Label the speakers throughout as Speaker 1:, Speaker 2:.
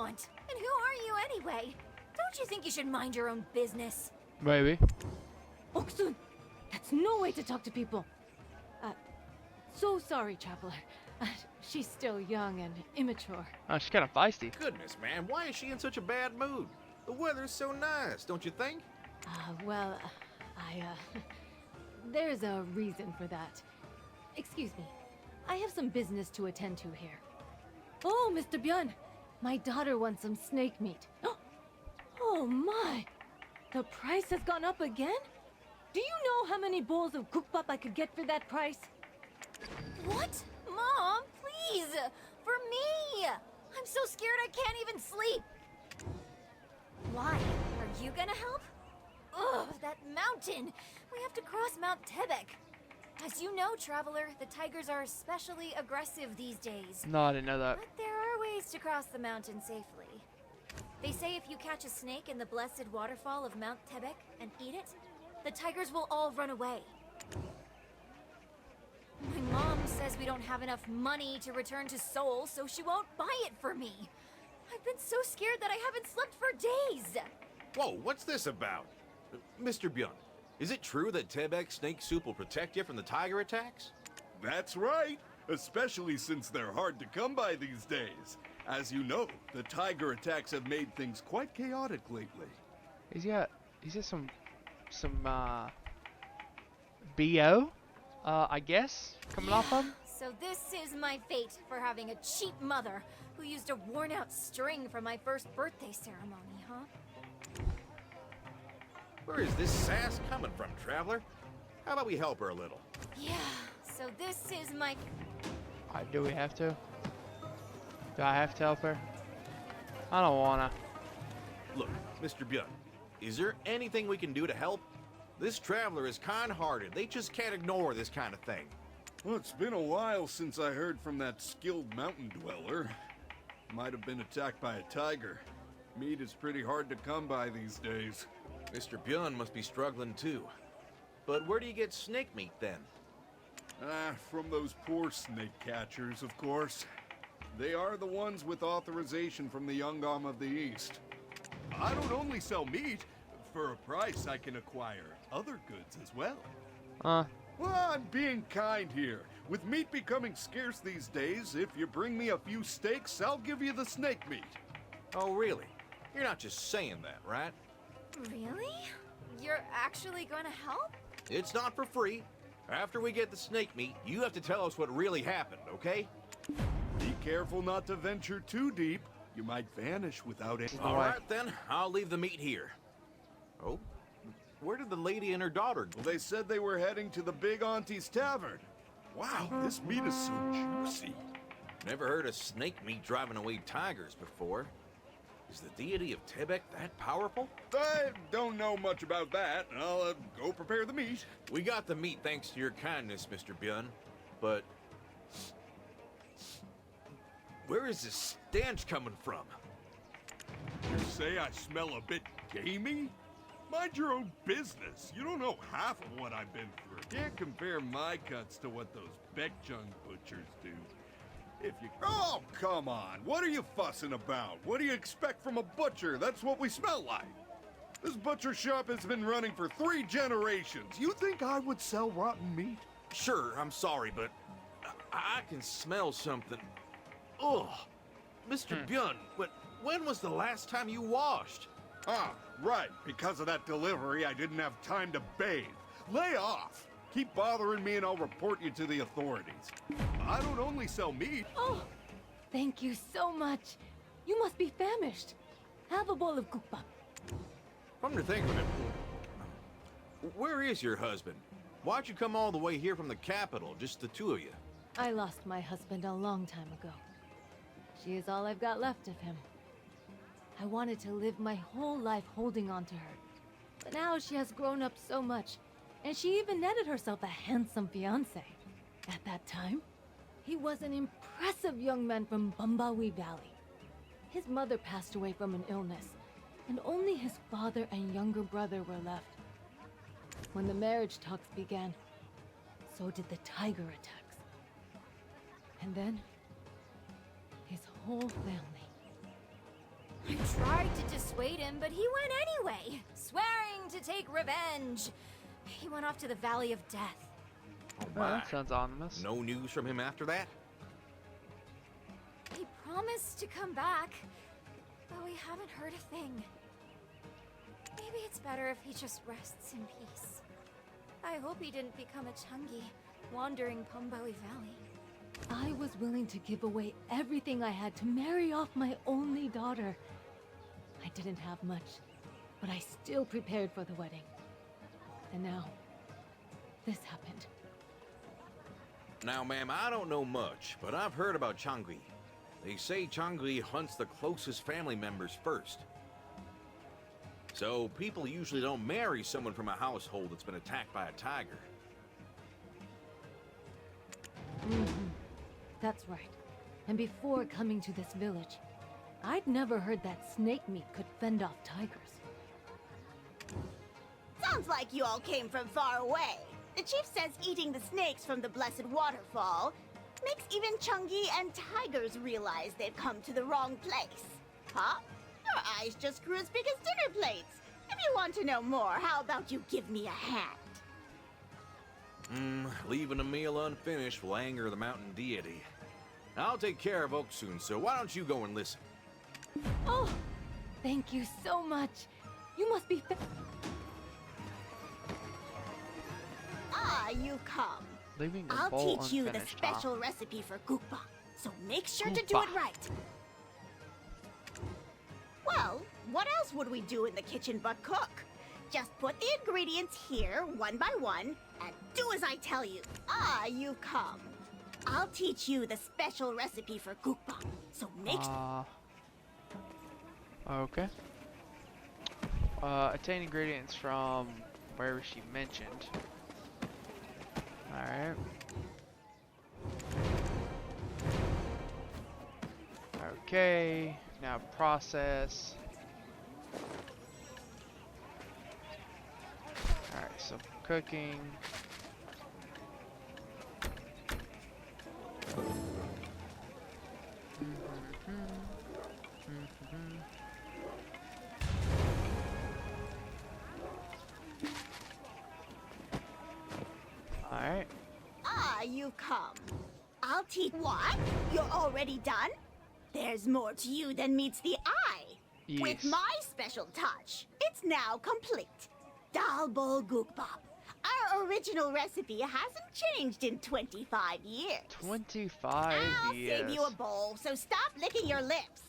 Speaker 1: want? And who are you anyway? Don't you think you should mind your own business?
Speaker 2: Maybe.
Speaker 3: Oksun, that's no way to talk to people. So sorry, Traveler. She's still young and immature.
Speaker 2: Oh, she's kind of feisty.
Speaker 4: Goodness, man, why is she in such a bad mood? The weather's so nice, don't you think?
Speaker 3: Well, there's a reason for that. Excuse me. I have some business to attend to here. Oh, Mr. Byun. My daughter wants some snake meat. Oh my! The price has gone up again? Do you know how many bowls of gukbap I could get for that price?
Speaker 1: What? Mom, please! For me! I'm so scared I can't even sleep! Why? Are you gonna help? Ugh, that mountain! We have to cross Mount Tebek. As you know, Traveler, the tigers are especially aggressive these days.
Speaker 2: No, I didn't know that.
Speaker 1: But there are ways to cross the mountain safely. They say if you catch a snake in the blessed waterfall of Mount Tebek and eat it, the tigers will all run away. My mom says we don't have enough money to return to Seoul, so she won't buy it for me. I've been so scared that I haven't slept for days.
Speaker 4: Whoa, what's this about? Mr. Byun, is it true that Tebek snake soup will protect you from the tiger attacks?
Speaker 5: That's right, especially since they're hard to come by these days. As you know, the tiger attacks have made things quite chaotic lately.
Speaker 2: He's got some BO, I guess, coming off him.
Speaker 1: So this is my fate for having a cheap mother who used a worn-out string for my first birthday ceremony, huh?
Speaker 4: Where is this sass coming from, Traveler? How about we help her a little?
Speaker 1: Yeah, so this is my...
Speaker 2: Do we have to? Do I have to help her? I don't wanna.
Speaker 4: Look, Mr. Byun, is there anything we can do to help? This Traveler is kind-hearted. They just can't ignore this kind of thing.
Speaker 5: Well, it's been a while since I heard from that skilled mountain dweller. Might have been attacked by a tiger. Meat is pretty hard to come by these days.
Speaker 4: Mr. Byun must be struggling too. But where do you get snake meat then?
Speaker 5: From those poor snake catchers, of course. They are the ones with authorization from the Yungam of the East. I don't only sell meat. For a price, I can acquire other goods as well. Well, I'm being kind here. With meat becoming scarce these days, if you bring me a few steaks, I'll give you the snake meat.
Speaker 4: Oh, really? You're not just saying that, right?
Speaker 1: Really? You're actually going to help?
Speaker 4: It's not for free. After we get the snake meat, you have to tell us what really happened, okay?
Speaker 5: Be careful not to venture too deep. You might vanish without any...
Speaker 4: All right, then. I'll leave the meat here. Oh? Where did the lady and her daughter go?
Speaker 5: Well, they said they were heading to the Big Auntie's Tavern. Wow, this meat is so juicy.
Speaker 4: Never heard of snake meat driving away tigers before. Is the deity of Tebek that powerful?
Speaker 5: I don't know much about that. I'll go prepare the meat.
Speaker 4: We got the meat thanks to your kindness, Mr. Byun. But... where is this stench coming from?
Speaker 5: You say I smell a bit gamey? Mind your own business. You don't know half of what I've been through. Can't compare my cuts to what those Baekjung butchers do. If you... Oh, come on. What are you fussing about? What do you expect from a butcher? That's what we smell like. This butcher shop has been running for 3 generations. You think I would sell rotten meat?
Speaker 4: Sure, I'm sorry, but I can smell something. Ugh. Mr. Byun, but when was the last time you washed?
Speaker 5: Ah, right. Because of that delivery, I didn't have time to bathe. Lay off. Keep bothering me and I'll report you to the authorities. I don't only sell meat.
Speaker 3: Oh, thank you so much. You must be famished. Have a bowl of gukbap.
Speaker 4: Come to think of it, where is your husband? Why'd you come all the way here from the capital, just the two of you?
Speaker 3: I lost my husband a long time ago. She is all I've got left of him. I wanted to live my whole life holding on to her. But now she has grown up so much, and she even netted herself a handsome fiancé. At that time, he was an impressive young man from Bambawi Valley. His mother passed away from an illness, and only his father and younger brother were left. When the marriage talks began, so did the tiger attacks. And then, his whole family
Speaker 1: tried to dissuade him, but he went anyway, swearing to take revenge. He went off to the Valley of Death.
Speaker 4: Oh
Speaker 2: Well,
Speaker 4: my.
Speaker 2: that sounds ominous.
Speaker 4: No news from him after that?
Speaker 1: He promised to come back, but we haven't heard a thing. Maybe it's better if he just rests in peace. I hope he didn't become a Changui, wandering Pombawi Valley.
Speaker 3: I was willing to give away everything I had to marry off my only daughter. I didn't have much, but I still prepared for the wedding. And now, this happened.
Speaker 4: Now, ma'am, I don't know much, but I've heard about Changui. They say Changui hunts the closest family members first. So people usually don't marry someone from a household that's been attacked by a tiger.
Speaker 3: That's right. And before coming to this village, I'd never heard that snake meat could fend off tigers.
Speaker 6: Sounds like you all came from far away. The chief says eating the snakes from the Blessed Waterfall makes even Changui and tigers realize they've come to the wrong place. Huh? Your eyes just grew as big as dinner plates. If you want to know more, how about you give me a hand?
Speaker 4: Leaving a meal unfinished will anger the mountain deity. I'll take care of Oak soon, so why don't you go and listen?
Speaker 3: Oh, thank you so much. You must be
Speaker 6: Ah, you come.
Speaker 2: Leaving the
Speaker 6: I'll
Speaker 2: bowl
Speaker 6: teach you the
Speaker 2: unfinished,
Speaker 6: special recipe for gukbap, so make sure to do it
Speaker 2: Gukbap.
Speaker 6: right. Well, what else would we do in the kitchen but cook? Just put the ingredients here, one by one, and do as I tell you. Ah, you come. I'll teach you the special recipe for gukbap, so make
Speaker 2: Okay. Attain ingredients from wherever she mentioned. Alright. Okay. Now process. Alright, so cooking. Alright.
Speaker 6: Ah, you come. I'll teach what? You're already done? There's more to you than meets the eye. With
Speaker 2: Yes.
Speaker 6: my special touch, it's now complete. Dal bol gukbap. Our original recipe hasn't changed in 25 years.
Speaker 2: 25
Speaker 6: I'll
Speaker 2: years.
Speaker 6: save you a bowl, so stop licking your lips.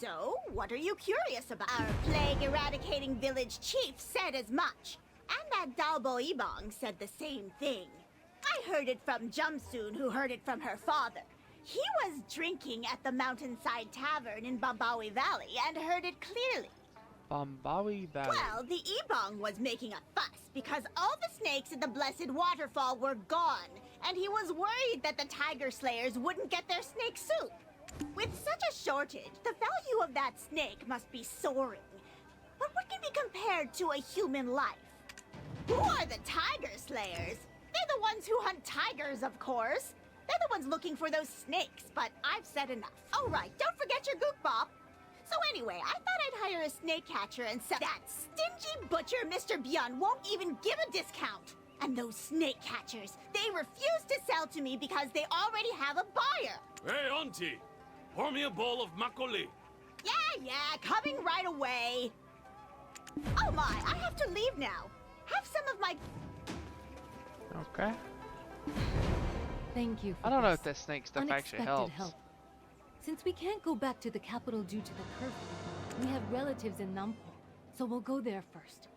Speaker 6: So, what are you curious about? Our plague-eradicating village chief said as much. And that Dalbo Ibong said the same thing. I heard it from Jumsoon, who heard it from her father. He was drinking at the Mountainside Tavern in Bambawi Valley and heard it clearly.
Speaker 2: Bombawi Valley.
Speaker 6: Well, the Ibong was making a fuss because all the snakes in the Blessed Waterfall were gone, and he was worried that the Tiger Slayers wouldn't get their snake soup. With such a shortage, the value of that snake must be soaring. But what can be compared to a human life? Who are the Tiger Slayers? They're the ones who hunt tigers, of course. They're the ones looking for those snakes, but I've said enough. Oh, right, don't forget your gookbop. So anyway, I thought I'd hire a snake catcher and sell. That stingy butcher, Mr. Byun, won't even give a discount. And those snake catchers, they refuse to sell to me because they already have a buyer.
Speaker 5: Hey, auntie, pour me a bowl of makgeolli.
Speaker 6: Yeah, coming right away. Oh my, I have to leave now. Have some of my...
Speaker 2: Okay.
Speaker 3: Thank you for
Speaker 2: I don't know
Speaker 3: this
Speaker 2: if that snake stuff actually
Speaker 3: unexpected
Speaker 2: helps.
Speaker 3: help. Since we can't go back to the capital due to the curfew, we have relatives in Nampo, so we'll go there first.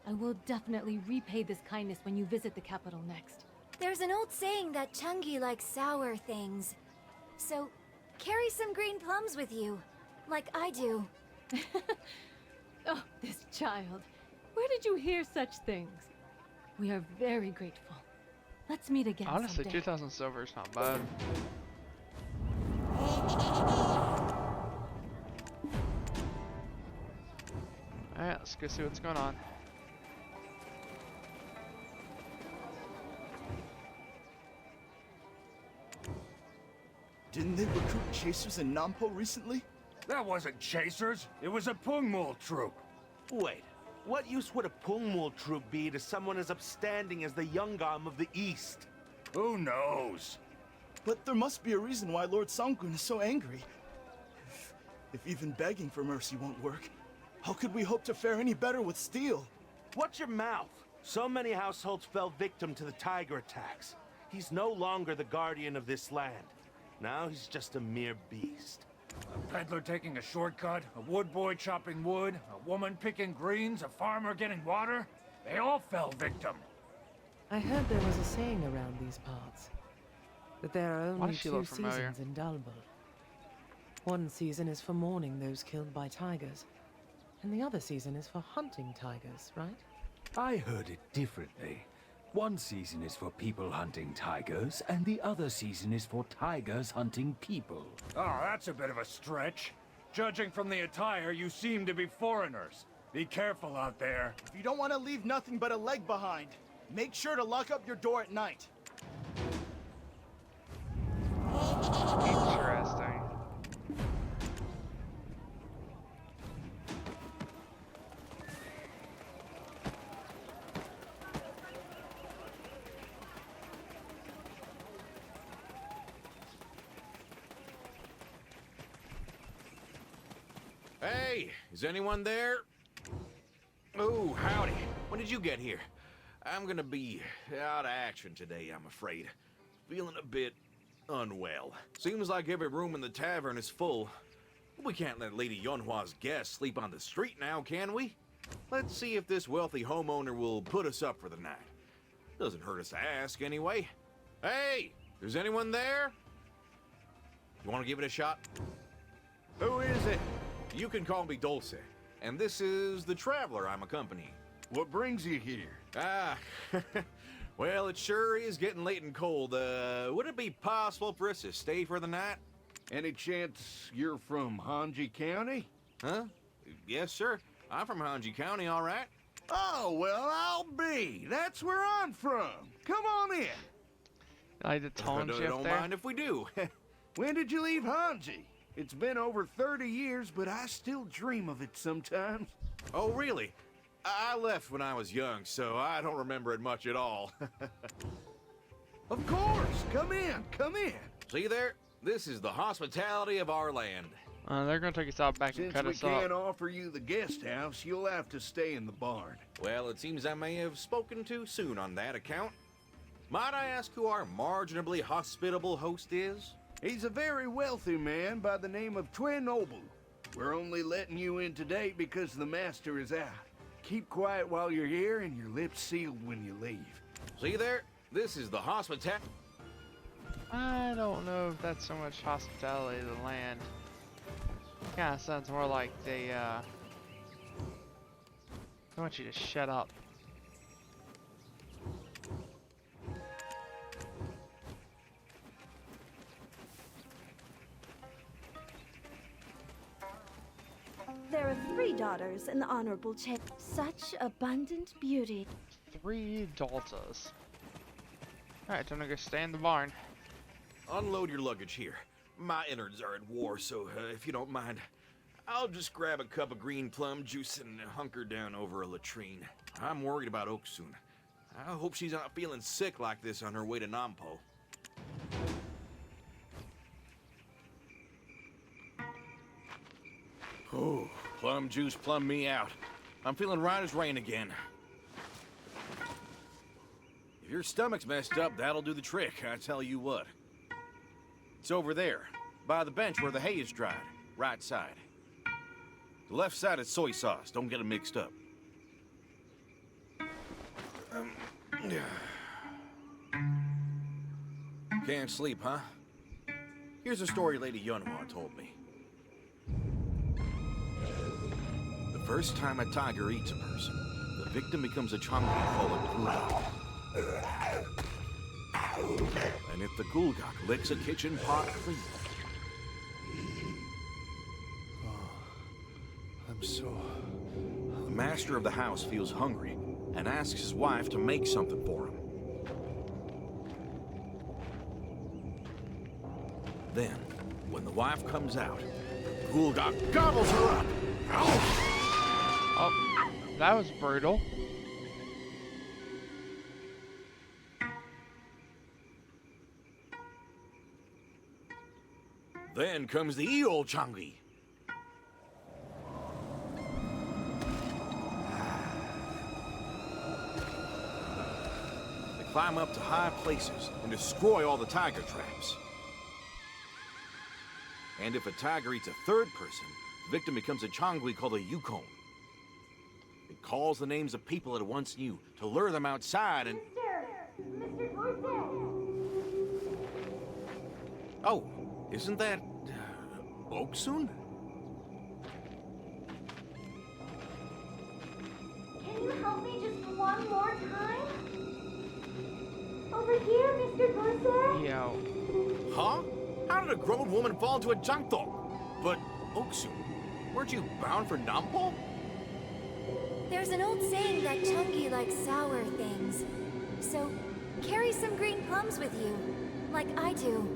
Speaker 3: I will definitely repay this kindness when you visit the capital next.
Speaker 1: There's an old saying that Changui likes sour things. So, carry some green plums with you, like I do.
Speaker 3: Oh, this child. Where did you hear such things? We are very grateful. Let's meet again
Speaker 2: Honestly,
Speaker 3: someday.
Speaker 2: 2,000 silver is not bad. Alright, let's go see what's going on.
Speaker 7: Didn't they recruit chasers in Nampo recently? That wasn't chasers. It was a Pungmul troop.
Speaker 4: Wait, what use would a Pungmul troop be to someone as upstanding as the Yungam of the East?
Speaker 7: Who knows?
Speaker 8: But there must be a reason why Lord Sangun is so angry. If even begging for mercy won't work, how could we hope to fare any better with steel?
Speaker 4: Watch your mouth. So many households fell victim to the tiger attacks. He's no longer the guardian of this land. Now he's just a mere beast.
Speaker 7: A peddler taking a shortcut, a wood boy chopping wood, a woman picking greens, a farmer getting water. They all fell victim.
Speaker 9: I heard there was a saying around these parts, that there are
Speaker 2: Why
Speaker 9: only
Speaker 2: does she
Speaker 9: two
Speaker 2: look familiar?
Speaker 9: seasons in Dalbul. One season is for mourning those killed by tigers, and the other season is for hunting tigers, right?
Speaker 10: I heard it differently. One season is for people hunting tigers, and the other season is for tigers hunting people.
Speaker 7: Oh, that's a bit of a stretch. Judging from the attire, you seem to be foreigners. Be careful out there.
Speaker 8: If you don't want to leave nothing but a leg behind, make sure to lock up your door at night.
Speaker 2: Interesting.
Speaker 4: Hey, is anyone there? Oh, howdy. When did you get here? I'm gonna be out of action today, I'm afraid. Feeling a bit unwell. Seems like every room in the tavern is full. We can't let Lady Yonhua's guests sleep on the street now, can we? Let's see if this wealthy homeowner will put us up for the night. Doesn't hurt us to ask, anyway. Hey, is anyone there? You want to give it a shot? Who is it? You can call me Dulce. And this is the traveler I'm accompanying.
Speaker 5: What brings you here?
Speaker 4: Ah, well, it sure is getting late and cold. Would it be possible for us to stay for the night?
Speaker 5: Any chance you're from Hanji County?
Speaker 4: Huh? Yes, sir. I'm from Hanji County, all right.
Speaker 5: Oh, well, I'll be. That's where I'm from. Come on in.
Speaker 2: Like the tone shift
Speaker 4: Don't
Speaker 2: there.
Speaker 4: mind if we do.
Speaker 5: When did you leave Hanji? It's been over 30 years, but I still dream of it sometimes.
Speaker 4: Oh, really? I left when I was young, so I don't remember it much at all.
Speaker 5: Of course. Come in. Come in.
Speaker 4: See there? This is the hospitality of our land.
Speaker 2: They're gonna take us out back and
Speaker 5: Since
Speaker 2: cut
Speaker 5: we
Speaker 2: us
Speaker 5: can't
Speaker 2: off.
Speaker 5: offer you the guest house, you'll have to stay in the barn.
Speaker 4: Well, it seems I may have spoken too soon on that account. Might I ask who our marginably hospitable host is?
Speaker 5: He's a very wealthy man by the name of Twin Noble. We're only letting you in today because the master is out. Keep quiet while you're here and your lips sealed when you leave.
Speaker 4: See there? This is the hospitality.
Speaker 2: I don't know if that's so much hospitality to the land. Kinda sounds more like they want you to shut up.
Speaker 11: There are 3 daughters in the Honorable Chair. Such abundant beauty.
Speaker 2: 3 daughters. Alright, time to go stay in the barn.
Speaker 4: Unload your luggage here. My innards are at war, so if you don't mind, I'll just grab a cup of green plum juice and hunker down over a latrine. I'm worried about Oksun. I hope she's not feeling sick like this on her way to Nampo. Oh, plum juice plumb me out. I'm feeling right as rain again. If your stomach's messed up, that'll do the trick, I tell you what. It's over there, by the bench where the hay is dried. Right side. The left side is soy sauce. Don't get them mixed up. Can't sleep, huh? Here's a story Lady Yunhua told me. The first time a tiger eats a person, the victim becomes a Changui full of gulgak. And if the gulgak licks a kitchen pot clean,
Speaker 8: I'm so...
Speaker 4: the master of the house feels hungry and asks his wife to make something for him. Then, when the wife comes out, Gulga gobbles her up. Ow!
Speaker 2: Oh, that was brutal.
Speaker 4: Then comes the eel Changui. They climb up to high places and destroy all the tiger traps. And if a tiger eats a third person, the victim becomes a Changui called a Yukon. It calls the names of people it once knew to lure them outside and...
Speaker 1: Mr. Dorset!
Speaker 4: Oh, isn't that... Oksun?
Speaker 1: Can you help me just one more time? Over here, Mr. Dorset?
Speaker 2: Yo.
Speaker 4: Huh? How did a grown woman fall into a jangtok? But, Oksun, weren't you bound for Nampo?
Speaker 1: There's an old saying that Changui likes sour things. So, carry some green plums with you, like I do.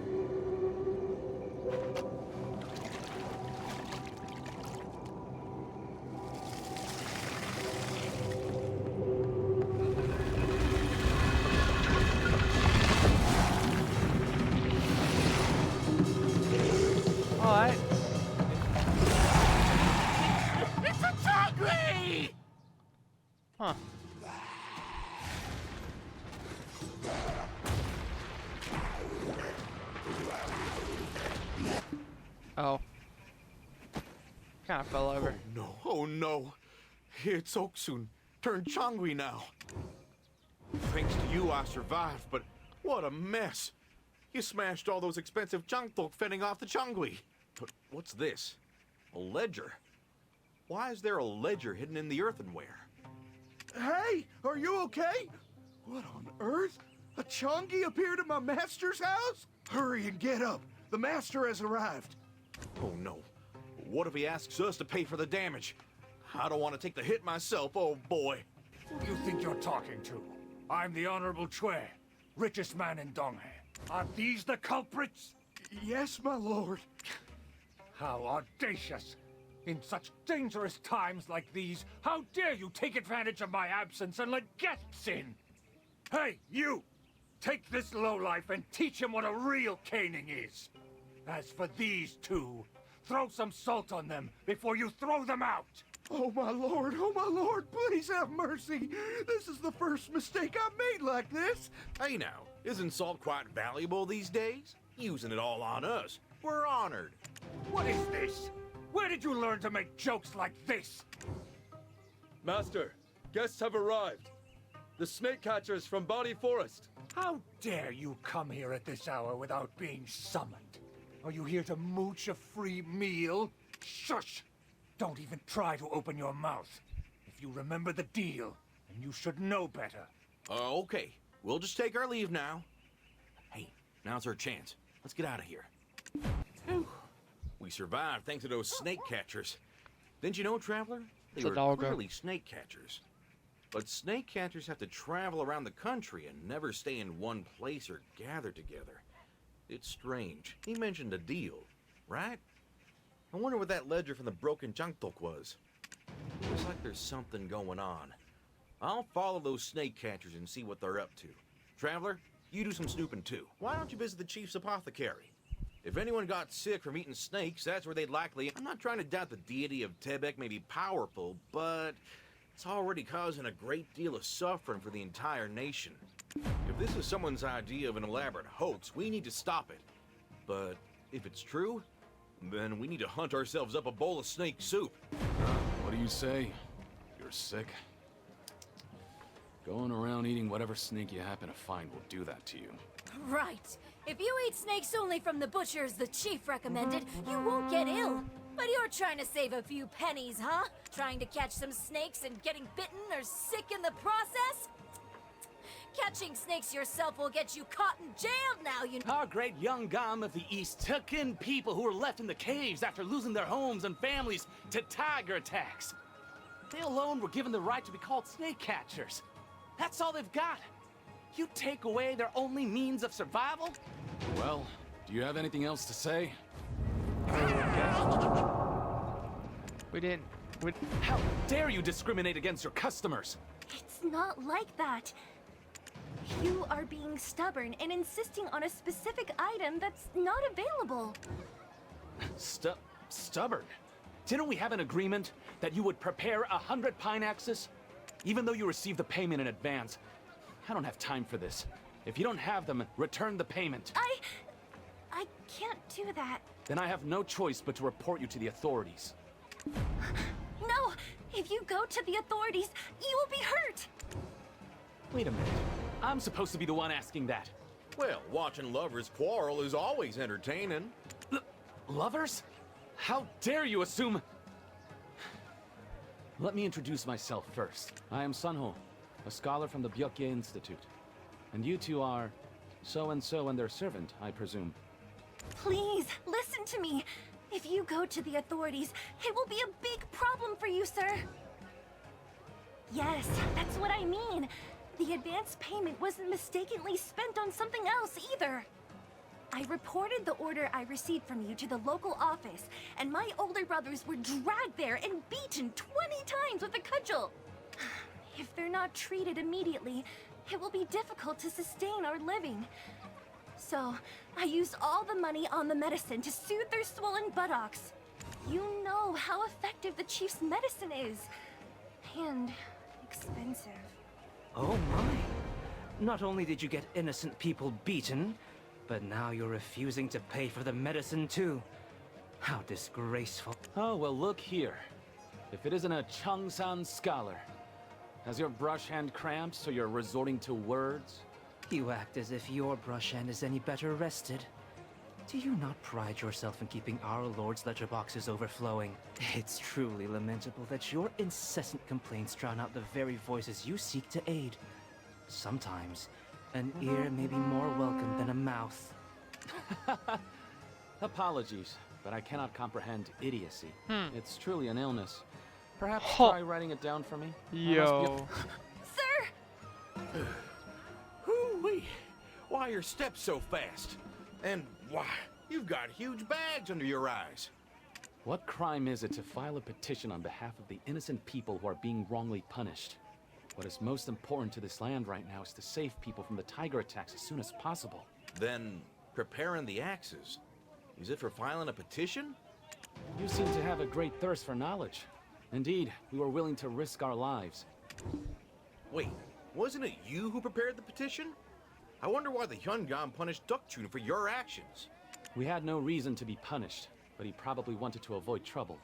Speaker 2: Alright.
Speaker 4: It's a Changui!
Speaker 2: Huh. Oh. Kind of fell over.
Speaker 4: Oh no. It's Oksun, turned Changui now. Thanks to you, I survived, but what a mess. You smashed all those expensive jangtok fending off the Changui. But what's this? A ledger? Why is there a ledger hidden in the earthenware?
Speaker 8: Hey, are you okay? What on earth? A Changui appeared at my master's house? Hurry and get up. The master has arrived.
Speaker 4: Oh no. What if he asks us to pay for the damage? I don't want to take the hit myself, oh boy.
Speaker 7: Who do you think you're talking to? I'm the Honorable Chue, richest man in Donghae. Are these the culprits?
Speaker 8: Yes, my lord.
Speaker 7: How audacious! In such dangerous times like these, how dare you take advantage of my absence and let guests in? Hey, you! Take this lowlife and teach him what a real caning is. As for these two, throw some salt on them before you throw them out!
Speaker 8: Oh, my lord, please have mercy. This is the first mistake I've made like this.
Speaker 4: Hey now, isn't salt quite valuable these days? Using it all on us. We're honored.
Speaker 7: What is this? Where did you learn to make jokes like this?
Speaker 12: Master, guests have arrived. The snake catchers from Body Forest.
Speaker 7: How dare you come here at this hour without being summoned? Are you here to mooch a free meal? Shush! Don't even try to open your mouth. If you remember the deal, then you should know better.
Speaker 4: Okay. We'll just take our leave now. Hey, now's our chance. Let's get out of here. Whew. We survived thanks to those snake catchers. Didn't you know, Traveler? They were clearly snake catchers. But snake catchers have to travel around the country and never stay in one place or gather together. It's strange. He mentioned a deal, right? I wonder what that ledger from the broken jangtok was. Looks like there's something going on. I'll follow those snake catchers and see what they're up to. Traveler, you do some snooping too. Why don't you visit the chief's apothecary? If anyone got sick from eating snakes, that's where they'd likely... I'm not trying to doubt the deity of Tebek may be powerful, but it's already causing a great deal of suffering for the entire nation. If this is someone's idea of an elaborate hoax, we need to stop it. But if it's true, then we need to hunt ourselves up a bowl of snake soup.
Speaker 13: What do you say? You're sick? Going around eating whatever snake you happen to find will do that to you.
Speaker 1: Right. If you eat snakes only from the butchers the chief recommended, you won't get ill. But you're trying to save a few pennies, huh? Trying to catch some snakes and getting bitten or sick in the process? Catching snakes yourself will get you caught and jailed now, you know.
Speaker 14: Our great young Gam of the East took in people who were left in the caves after losing their homes and families to tiger attacks. They alone were given the right to be called snake catchers. That's all they've got. You take away their only means of survival?
Speaker 13: Well, do you have anything else to say?
Speaker 2: We didn't.
Speaker 14: How dare you discriminate against your customers?
Speaker 1: It's not like that. You are being stubborn and insisting on a specific item that's not available.
Speaker 14: Stubborn? Didn't we have an agreement that you would prepare 100 pine axes? Even though you received the payment in advance, I don't have time for this. If you don't have them, return the payment.
Speaker 1: I can't do that.
Speaker 14: Then I have no choice but to report you to the authorities.
Speaker 1: No! If you go to the authorities, you will be hurt!
Speaker 14: Wait a minute. I'm supposed to be the one asking that.
Speaker 4: Well, watching lovers quarrel is always entertaining.
Speaker 14: Lovers? How dare you assume... Let me introduce myself first. I am Sunho, a scholar from the Byokye Institute. And you two are so-and-so and their servant, I presume.
Speaker 1: Please, listen to me. If you go to the authorities, it will be a big problem for you, sir. Yes, that's what I mean. The advance payment wasn't mistakenly spent on something else either. I reported the order I received from you to the local office, and my older brothers were dragged there and beaten 20 times with a cudgel. If they're not treated immediately, it will be difficult to sustain our living. So, I used all the money on the medicine to soothe their swollen buttocks. You know how effective the chief's medicine is. And expensive.
Speaker 15: Oh my. Not only did you get innocent people beaten, but now you're refusing to pay for the medicine too. How disgraceful.
Speaker 14: Oh, well, look here. If it isn't a Changsan scholar. Has your brush hand cramps, so you're resorting to words?
Speaker 15: You act as if your brush hand is any better rested. Do you not pride yourself in keeping our Lord's letterboxes overflowing? It's truly lamentable that your incessant complaints drown out the very voices you seek to aid. Sometimes, an ear may be more welcome than a mouth.
Speaker 14: Apologies, but I cannot comprehend idiocy. It's truly an illness. Perhaps
Speaker 2: Huh.
Speaker 14: try writing it down for me?
Speaker 2: Yo.
Speaker 1: Sir!
Speaker 4: Hoo-wee! Why are your steps so fast? And why, you've got huge bags under your eyes.
Speaker 14: What crime is it to file a petition on behalf of the innocent people who are being wrongly punished? What is most important to this land right now is to save people from the tiger attacks as soon as possible.
Speaker 4: Then, preparing the axes. Is it for filing a petition?
Speaker 14: You seem to have a great thirst for knowledge. Indeed, we were willing to risk our lives.
Speaker 4: Wait, wasn't it you who prepared the petition? I wonder why the Hyungan punished Dukchun for your actions.
Speaker 14: We had no reason to be punished, but he probably wanted to avoid trouble.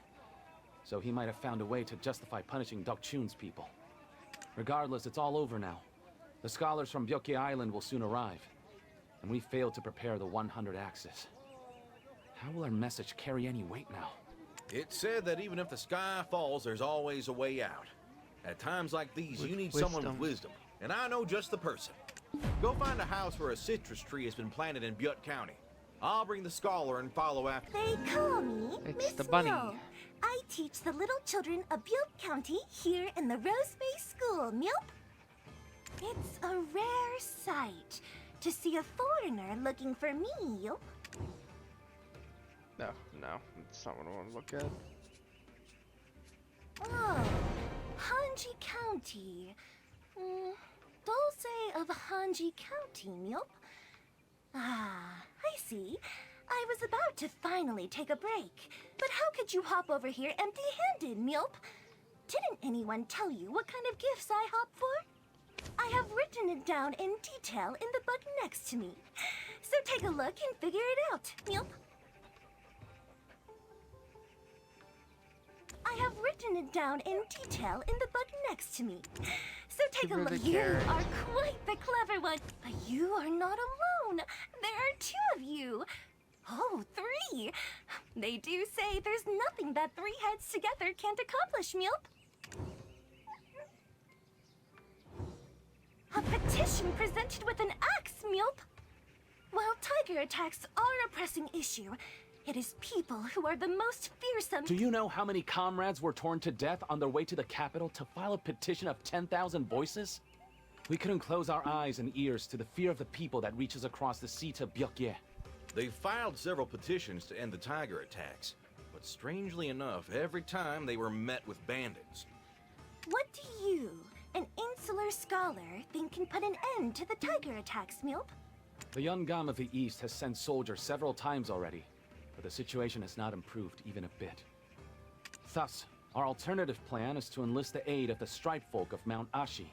Speaker 14: So he might have found a way to justify punishing Dukchun's people. Regardless, it's all over now. The scholars from Byokye Island will soon arrive. And we failed to prepare the 100 axes. How will our message carry any weight now?
Speaker 4: It said that even if the sky falls, there's always a way out. At times like these, you need someone with wisdom. And I know just the person. Go find a house where a citrus tree has been planted in Butte County. I'll bring the scholar and follow after.
Speaker 1: They call me
Speaker 2: It's
Speaker 1: Miss
Speaker 2: the bunny.
Speaker 1: Mill. I teach the little children of Butte County here in the Rose Bay School, Milp. It's a rare sight to see a foreigner looking for me, Milp.
Speaker 2: No, it's not what I want to look at.
Speaker 1: Oh, Hanji County. Dulce of Hanji County, Milp. Ah, I see. I was about to finally take a break. But how could you hop over here empty-handed, Milp? Didn't anyone tell you what kind of gifts I hop for? I have written it down in detail in the book next to me. So take a look and figure it out, Milp. I have written it down in detail in the book next to me. So take a
Speaker 2: Give her
Speaker 1: look.
Speaker 2: the
Speaker 1: You
Speaker 2: carrot.
Speaker 1: are quite the clever one. But you are not alone. There are 2 of you. Oh, 3. They do say there's nothing that 3 heads together can't accomplish, Milp. A petition presented with an axe, Milp. While tiger attacks are a pressing issue, it is people who are the most fearsome.
Speaker 14: Do you know how many comrades were torn to death on their way to the capital to file a petition of 10,000 voices? We couldn't close our eyes and ears to the fear of the people that reaches across the sea to Byokye.
Speaker 4: They've filed several petitions to end the tiger attacks, but strangely enough, every time they were met with bandits.
Speaker 11: What do you, an insular scholar, think can put an end to the tiger attacks, Milp?
Speaker 13: The Yungam of the East has sent soldiers several times already, but the situation has not improved even a bit. Thus, our alternative plan is to enlist the aid of the Striped folk of Mount Ashi.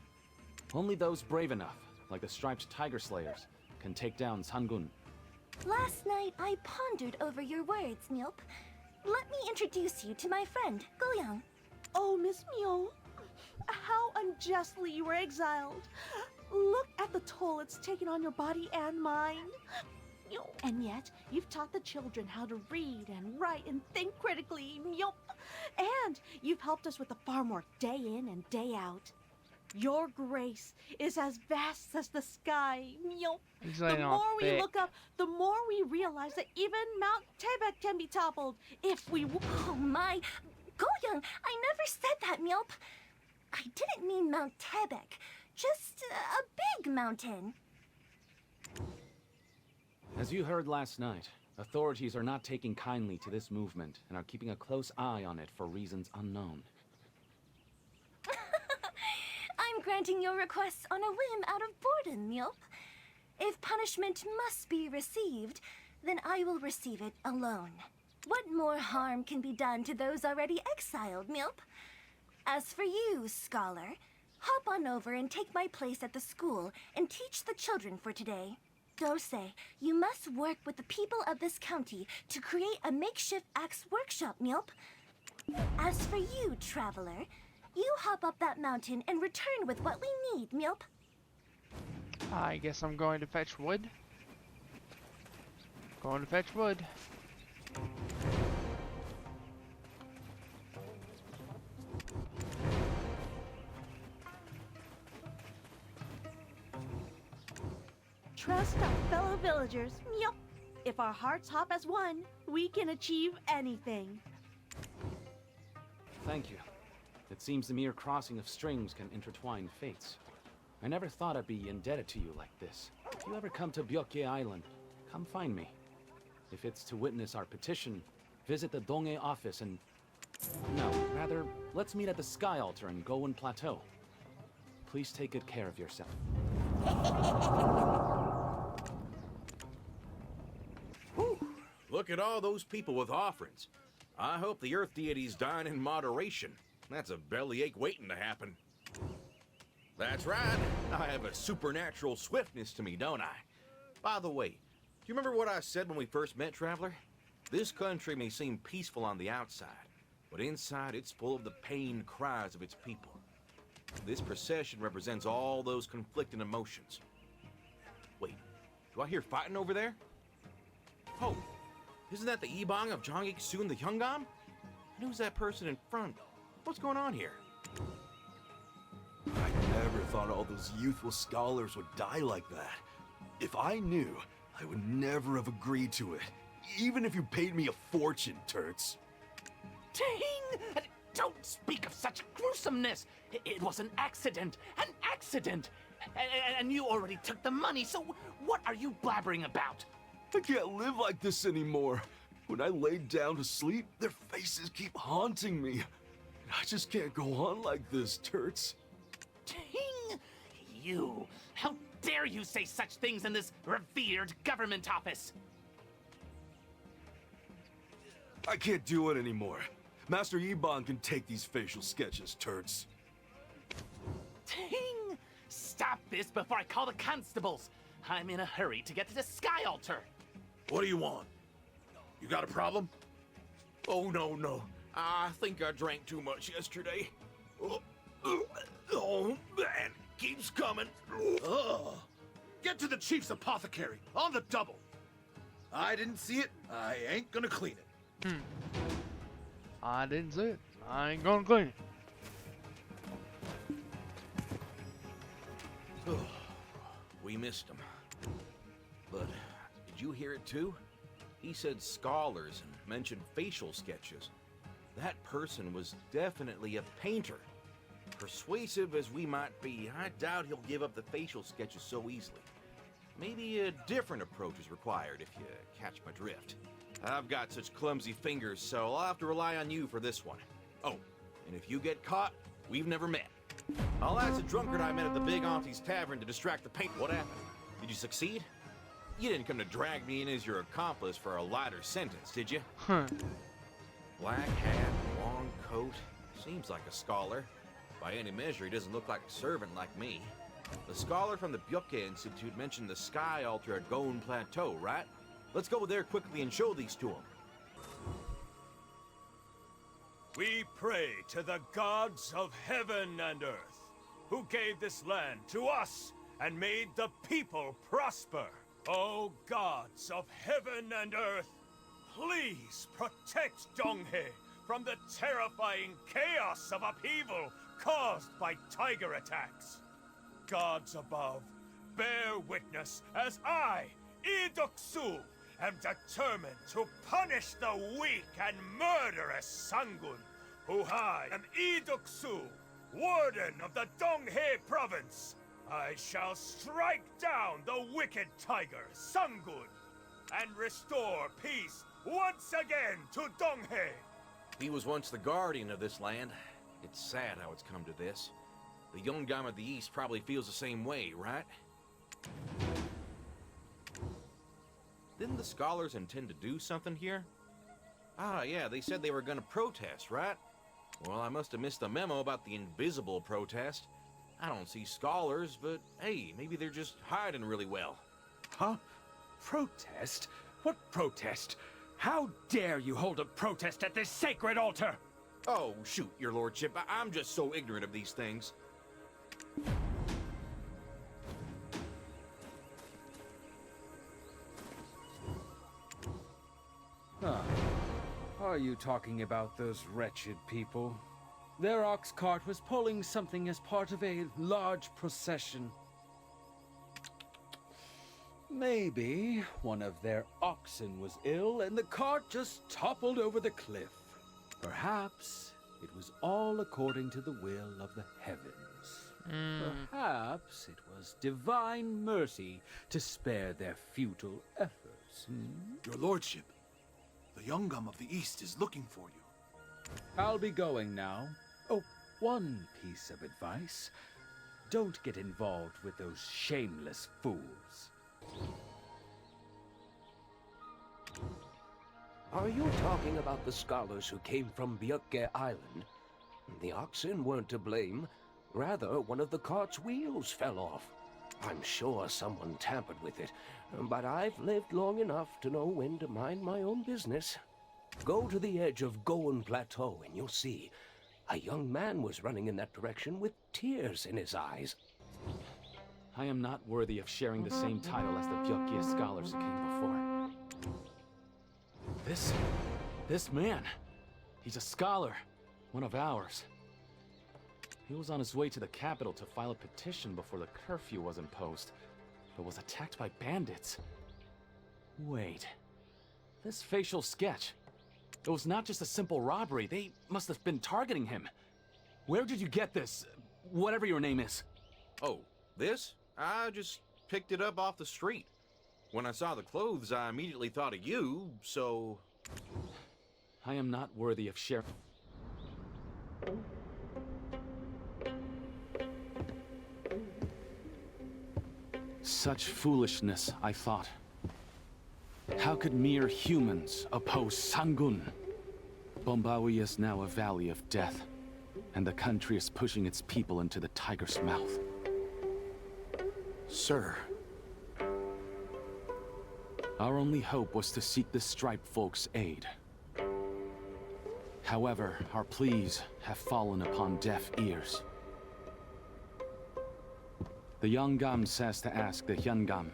Speaker 13: Only those brave enough, like the Striped Tiger Slayers, can take down Sangun.
Speaker 11: Last night I pondered over your words, Milp. Let me introduce you to my friend, Goyang.
Speaker 16: Oh, Miss Mio, how unjustly you were exiled. Look at the toll it's taken on your body and mind. And yet, you've taught the children how to read and write and think critically. And you've helped us with the farm work day in and day out. Your grace is as vast as the sky. The more we look up, the more we realize that even Mount Tebek can be toppled if we...
Speaker 11: Oh my... Goyang, I never said that, Milp. I didn't mean Mount Tebek. Just a big mountain.
Speaker 13: As you heard last night, authorities are not taking kindly to this movement and are keeping a close eye on it for reasons unknown.
Speaker 11: I'm granting your requests on a whim out of boredom, Milp. If punishment must be received, then I will receive it alone. What more harm can be done to those already exiled, Milp? As for you, scholar, hop on over and take my place at the school and teach the children for today. Dose, you must work with the people of this county to create a makeshift axe workshop, Milp. As for you, traveler, you hop up that mountain and return with what we need, Milp.
Speaker 2: I guess I'm going to fetch wood. Going to fetch wood.
Speaker 16: Trust our fellow villagers. Yup. If our hearts hop as one, we can achieve anything.
Speaker 13: Thank you. It seems the mere crossing of strings can intertwine fates. I never thought I'd be indebted to you like this. If you ever come to Byokye Island, come find me. If it's to witness our petition, visit the Donghae office and... No, rather, let's meet at the Sky Altar in Gowon Plateau. Please take good care of yourself.
Speaker 4: Whew. Look at all those people with offerings. I hope the Earth deities dine in moderation. That's a bellyache waiting to happen. That's right. I have a supernatural swiftness to me, don't I? By the way, do you remember what I said when we first met, Traveler? This country may seem peaceful on the outside, but inside it's full of the pained cries of its people. This procession represents all those conflicting emotions. Wait, do I hear fighting over there? Oh, isn't that the Ebong of Jongik-sun the Hyungam? And who's that person in front? What's going on here?
Speaker 8: I never thought all those youthful scholars would die like that. If I knew, I would never have agreed to it. Even if you paid me a fortune, Turts.
Speaker 14: Dang! Don't speak of such gruesomeness! It was an accident! An accident! And you already took the money, so what are you blabbering about?
Speaker 8: I can't live like this anymore. When I lay down to sleep, their faces keep haunting me. I just can't go on like this, Turts.
Speaker 14: Dang! You! How dare you say such things in this revered government office?
Speaker 8: I can't do it anymore. Master Ebon can take these facial sketches, Turts.
Speaker 14: Dang! Stop this before I call the constables! I'm in a hurry to get to the Sky Altar!
Speaker 4: What do you want? You got a problem? Oh, no. I think I drank too much yesterday. Oh man, keeps coming.
Speaker 17: Ugh. Get to the chief's apothecary, on the double. I didn't see it, I ain't gonna clean it.
Speaker 2: I didn't see it. I ain't gonna clean it.
Speaker 4: We missed him. But did you hear it too? He said scholars and mentioned facial sketches. That person was definitely a painter. Persuasive as we might be, I doubt he'll give up the facial sketches so easily. Maybe a different approach is required if you catch my drift. I've got such clumsy fingers, so I'll have to rely on you for this one. Oh, and if you get caught, we've never met. I'll ask the drunkard I met at the Big Auntie's Tavern to distract the paint. What happened? Did you succeed? You didn't come to drag me in as your accomplice for a lighter sentence, did you?
Speaker 2: Huh.
Speaker 4: Black hat, long coat. Seems like a scholar. By any measure, he doesn't look like a servant like me. The scholar from the Byoke Institute mentioned the sky altar at Goen Plateau, right? Let's go there quickly and show these to him.
Speaker 7: We pray to the gods of heaven and earth, who gave this land to us and made the people prosper. O gods of heaven and earth, please protect Donghae from the terrifying chaos of upheaval caused by tiger attacks. Gods above, bear witness as I, Idoksu, am determined to punish the weak and murderous Sangun, who I am Idoksu, warden of the Donghae province. I shall strike down the wicked tiger, Sangun, and restore peace once again to Donghae.
Speaker 4: He was once the guardian of this land. It's sad how it's come to this. The Yongam of the East probably feels the same way, right? Didn't the scholars intend to do something here? Ah, yeah, they said they were gonna protest, right? Well, I must have missed the memo about the invisible protest. I don't see scholars, but hey, maybe they're just hiding really well.
Speaker 10: Huh? Protest? What protest? How dare you hold a protest at this sacred altar?
Speaker 4: Oh, shoot, your lordship, I'm just so ignorant of these things.
Speaker 10: Huh. Are you talking about those wretched people? Their ox cart was pulling something as part of a large procession. Maybe one of their oxen was ill and the cart just toppled over the cliff. Perhaps it was all according to the will of the heavens. Perhaps it was divine mercy to spare their futile efforts.
Speaker 17: Your lordship, the Yongam of the East is looking for you.
Speaker 10: I'll be going now. Oh, one piece of advice. Don't get involved with those shameless fools.
Speaker 18: Are you talking about the scholars who came from Byoke Island? The oxen weren't to blame. Rather, one of the cart's wheels fell off. I'm sure someone tampered with it, but I've lived long enough to know when to mind my own business. Go to the edge of Goen Plateau and you'll see. A young man was running in that direction with tears in his eyes.
Speaker 13: I am not worthy of sharing the same title as the Byoke scholars who came before. This man, he's a scholar, one of ours. He was on his way to the capital to file a petition before the curfew was imposed, but was attacked by bandits. Wait, this facial sketch, it was not just a simple robbery. They must have been targeting him. Where did you get this, whatever your name is?
Speaker 4: Oh, this? I just picked it up off the street. When I saw the clothes, I immediately thought of you, so...
Speaker 13: I am not worthy of sharing. Such foolishness, I thought. How could mere humans oppose Sangun? Bombawi is now a valley of death, and the country is pushing its people into the tiger's mouth.
Speaker 4: Sir.
Speaker 13: Our only hope was to seek the striped folks' aid. However, our pleas have fallen upon deaf ears. The Yongam says to ask the Hyungam,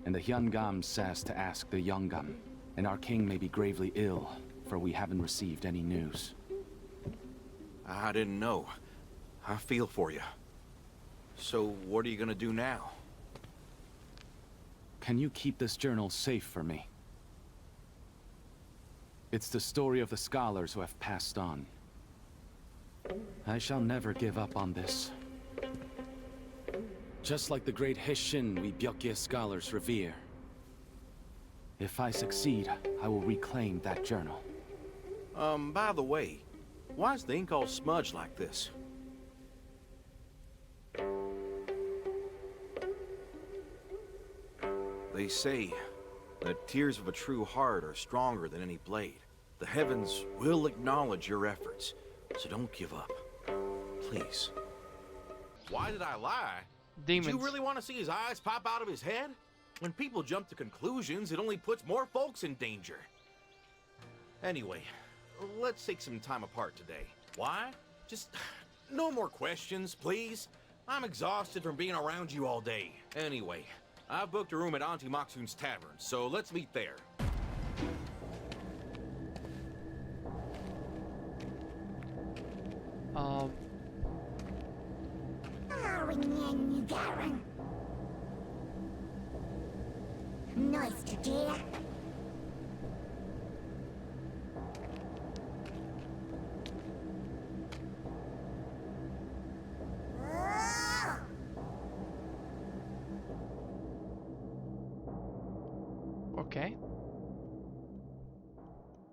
Speaker 13: and the Hyungam says to ask the Yongam, and our king may be gravely ill, for we haven't received any news.
Speaker 4: I didn't know. I feel for you. So, what are you gonna do now?
Speaker 13: Can you keep this journal safe for me? It's the story of the scholars who have passed on. I shall never give up on this. Just like the great Heshin we Byoke scholars revere. If I succeed, I will reclaim that journal.
Speaker 4: By the way, why is the ink all smudged like this? They say that tears of a true heart are stronger than any blade. The heavens will acknowledge your efforts, so don't give up. Please. Why did I lie?
Speaker 2: Demons.
Speaker 4: Did you really want to see his eyes pop out of his head? When people jump to conclusions, it only puts more folks in danger. Anyway, let's take some time apart today. Why? Just no more questions, please. I'm exhausted from being around you all day. Anyway, I've booked a room at Auntie Maksun's Tavern, so let's meet there.
Speaker 19: Nice to dear.
Speaker 2: Okay.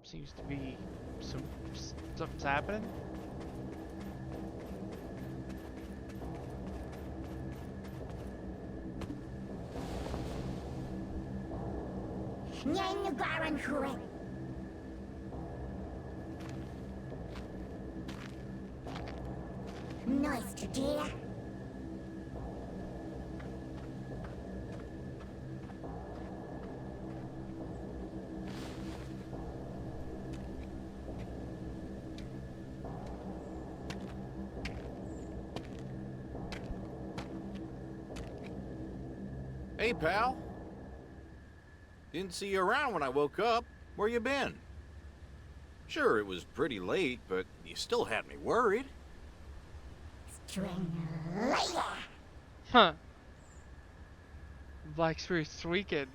Speaker 2: Seems to be something's happening.
Speaker 19: Nice to dear.
Speaker 4: Hey, pal. Didn't see you around when I woke up. Where you been? Sure, it was pretty late, but you still had me worried.
Speaker 19: Strangler.
Speaker 2: Huh. Black Spirit's weekend.